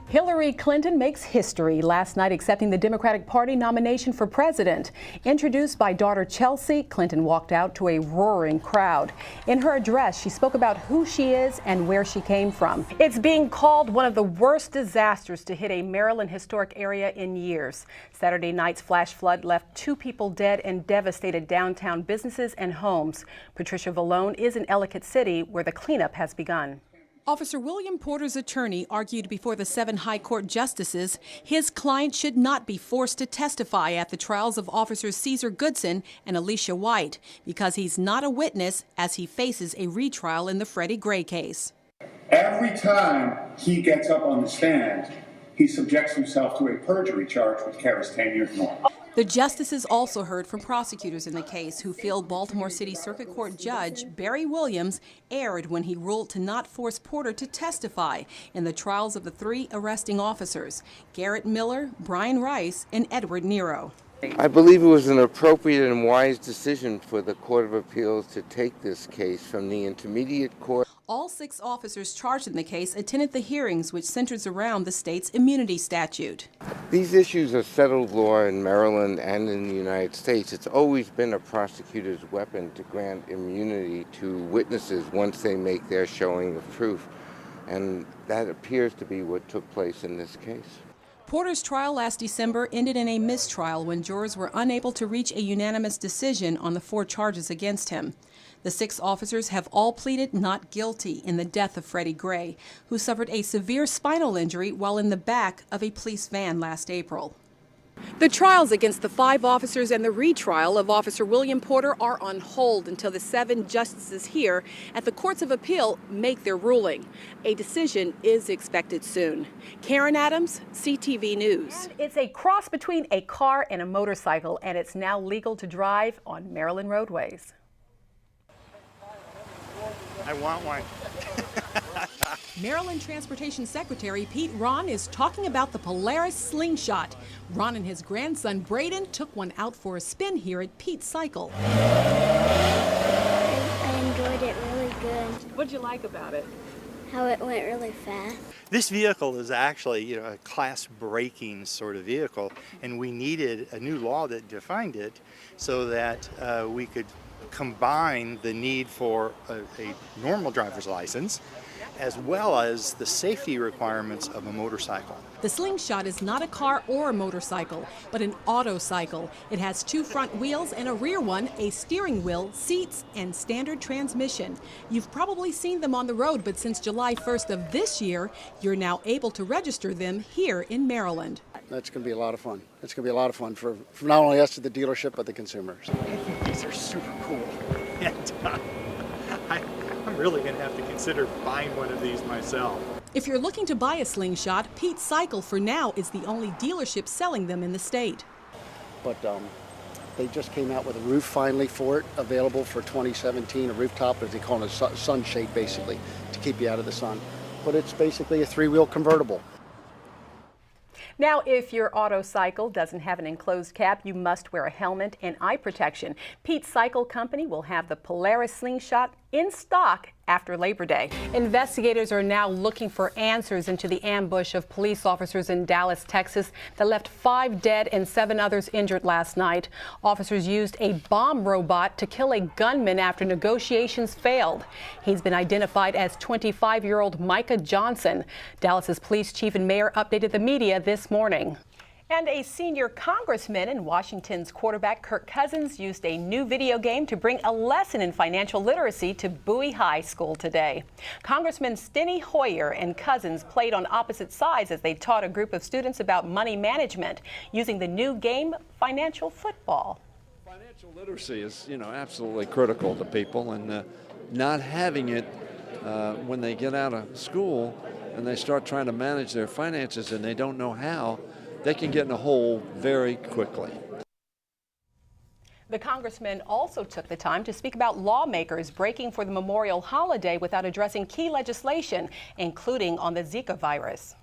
Hillary Clinton makes history last night accepting the Democratic Party nomination for president. Introduced by daughter Chelsea, Clinton walked out to a roaring crowd. In her address, she spoke about who she is and where she came from. It's being called one of the worst disasters to hit a Maryland historic area in years. Saturday night's flash flood left 2 people dead and devastated downtown businesses and homes. Patricia Vallone is in Ellicott City, where the cleanup has begun. Officer William Porter's attorney argued before the 7 high court justices his client should not be forced to testify at the trials of Officers Caesar Goodson and Alicia White because he's not a witness as he faces a retrial in the Freddie Gray case. Every time he gets up on the stand, he subjects himself to a perjury charge which carries 10 years more. The justices also heard from prosecutors in the case who feel Baltimore City Circuit Court Judge Barry Williams erred when he ruled to not force Porter to testify in the trials of the 3 arresting officers, Garrett Miller, Brian Rice, and Edward Nero. I believe it was an appropriate and wise decision for the Court of Appeals to take this case from the intermediate court. All 6 officers charged in the case attended the hearings, which centers around the state's immunity statute. These issues are settled law in Maryland and in the United States. It's always been a prosecutor's weapon to grant immunity to witnesses once they make their showing of proof. And that appears to be what took place in this case. Porter's trial last December ended in a mistrial when jurors were unable to reach a unanimous decision on the 4 charges against him. The 6 officers have all pleaded not guilty in the death of Freddie Gray, who suffered a severe spinal injury while in the back of a police van last April. The trials against the 5 officers and the retrial of Officer William Porter are on hold until the 7 justices here at the Courts of Appeal make their ruling. A decision is expected soon. Karen Adams, CTV News. And it's a cross between a car and a motorcycle, and it's now legal to drive on Maryland roadways. I want one. Maryland Transportation Secretary Pete Ron is talking about the Polaris Slingshot. Ron and his grandson Braden took one out for a spin here at Pete's Cycle. I enjoyed it really good. What'd you like about it? How it went really fast. This vehicle is actually, a class braking sort of vehicle, and we needed a new law that defined it so that we could combine the need for a normal driver's license as well as the safety requirements of a motorcycle. The Slingshot is not a car or a motorcycle, but an autocycle. It has 2 front wheels and a rear one, a steering wheel, seats, and standard transmission. You've probably seen them on the road, but since July 1st of this year, you're now able to register them here in Maryland. That's going to be a lot of fun. It's going to be a lot of fun for not only us at the dealership, but the consumers. I think these are super cool. And I'm really going to have to consider buying one of these myself. If you're looking to buy a Slingshot, Pete's Cycle for now is the only dealership selling them in the state. But they just came out with a roof finally for it, available for 2017, a rooftop, as they call it, a sunshade basically, to keep you out of the sun. But it's basically a 3-wheel convertible. Now, if your autocycle doesn't have an enclosed cab, you must wear a helmet and eye protection. Pete's Cycle Company will have the Polaris Slingshot in stock after Labor Day. Investigators are now looking for answers into the ambush of police officers in Dallas, Texas, that left 5 dead and 7 others injured last night. Officers used a bomb robot to kill a gunman after negotiations failed. He's been identified as 25-year-old Micah Johnson. Dallas's police chief and mayor updated the media this morning. And a senior congressman and Washington's quarterback Kirk Cousins used a new video game to bring a lesson in financial literacy to Bowie High School today. Congressman Steny Hoyer and Cousins played on opposite sides as they taught a group of students about money management using the new game Financial Football. Financial literacy is, absolutely critical to people, and not having it when they get out of school and they start trying to manage their finances and they don't know how, they can get in a hole very quickly. The congressman also took the time to speak about lawmakers breaking for the Memorial holiday without addressing key legislation, including on the Zika virus.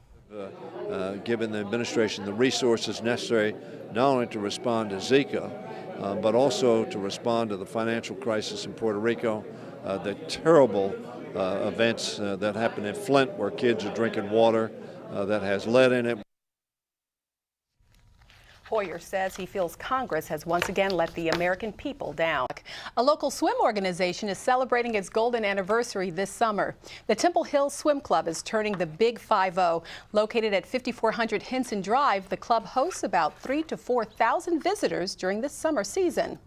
Given the administration the resources necessary not only to respond to Zika, but also to respond to the financial crisis in Puerto Rico, the terrible events that happened in Flint where kids are drinking water, that has lead in it. Hoyer says he feels Congress has once again let the American people down. A local swim organization is celebrating its golden anniversary this summer. The Temple Hill Swim Club is turning the Big 5-0. Located at 5400 Henson Drive, the club hosts about 3,000 to 4,000 visitors during this summer season.